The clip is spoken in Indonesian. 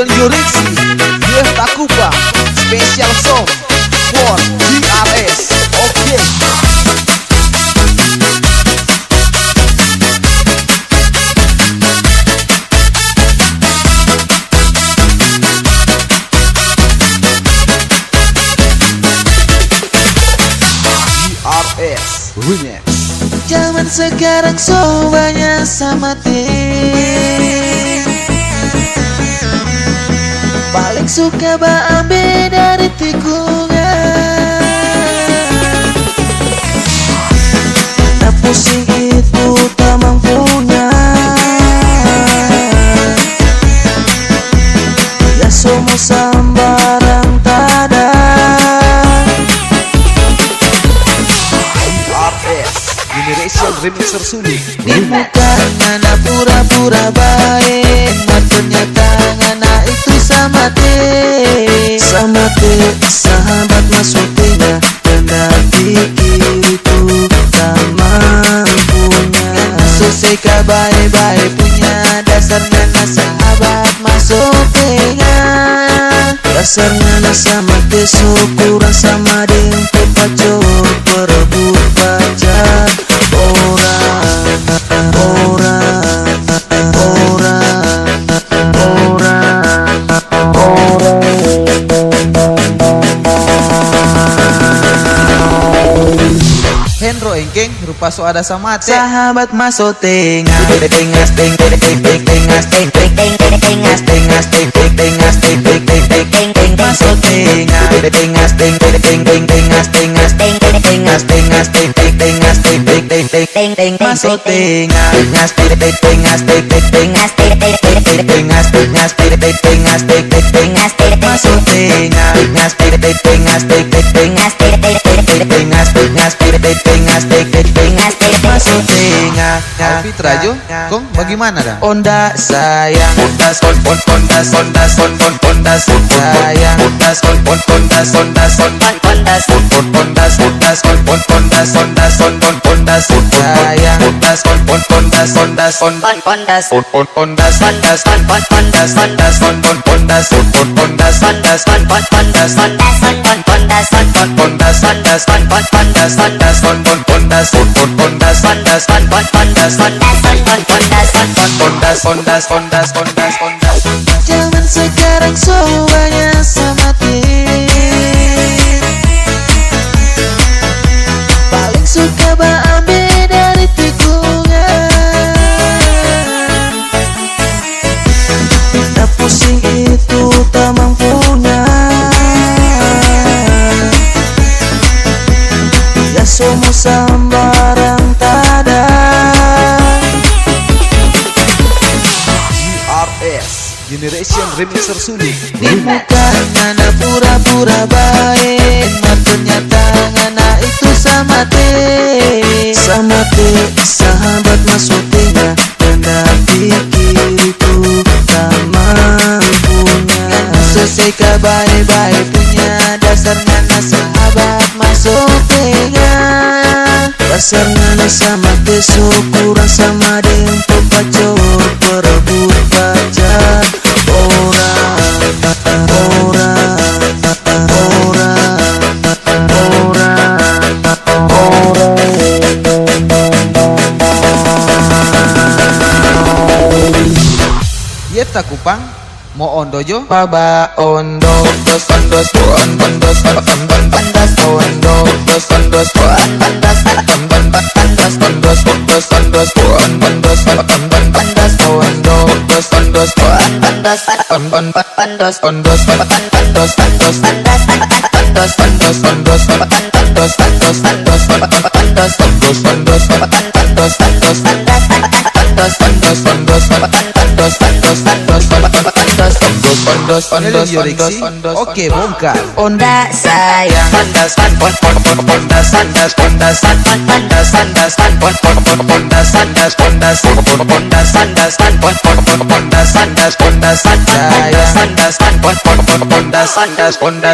Lilian Yoriksi, Dev Takupa, special song for DRS. Oke. DRS Remix. Zaman sekarang so banyak sama paling suka ambil dari tikungan. Tak pusing itu tak mampunya, ya semua sambarang tada. DRS Generation Remix tersulit. Di muka ngana pura-pura baik, nah ternyata ngana itu sama te sahabat maksudnya, rendah pikir itu tak mampunya. Selesai baik-baik punya dasar ngana sahabat maksudnya, dasar ngana sama te syukuran sama dengan pepacor berebut pacar Hendro engkeng rupa so ada sama te. sahabat masuk tengas tengas teng teng teng teng tengas teng teng teng teng tengas tengas teng teng tengas teng teng teng teng teng teng masuk tengas tengas teng teng teng teng tengas tengas teng teng tengas tengas teng teng tengas teng teng teng teng teng teng masuk tengas teng teng tengas teng teng tengas teng teng teng teng tengas tengas teng teng tengas teng teng tengas teng masuk tengas teng teng tengas teng teng tengas teng teng teng tengas tengas teng teng tengas teng teng tengas teng masuk tengas. Alfi Trajo, kong bagaimana dah? Onda sayang, ondas ondas ondas ondas ondas ondas sayang, ondas ondas ondas ondas ondas ondas ondas ondas ondas ondas ondas sayang, ondas ondas ondas ondas ondas ondas ondas ondas ondas ondas ondas ondas ondas ondas ondas ondas Zaman sekarang so banyak sama paling suka ambil dari tikungan. Tak pusing itu tak mampunya, ya semua sambarang tada. DRS Generation Remix tersulit. Di muka ngana pura-pura baik, nah ternyata ngana itu sama te sahabat maksudnya, rendah pikir itu tak mampunya. Selesai baik-baik punya dasar ngana sahabat maksudnya, dasar ngana sama te syukuran sama dengan pepacor berebut pacar Yeta Kupang Mo Ondojo Baba ondo dos ondos on ondos on ondas ondo dos ondos on ondas ondas ondos ondos ondos on ondos ondas ondo dos ondos on ondas ondos ondos ondos ondos ondos ondos ondos ondos ondos Lilian Yoriksi. Oke, bongkar. Onda sayang, ondas ondas ondas ondas ondas ondas ondas ondas ondas ondas ondas ondas ondas ondas ondas sayang, ondas ondas ondas ondas ondas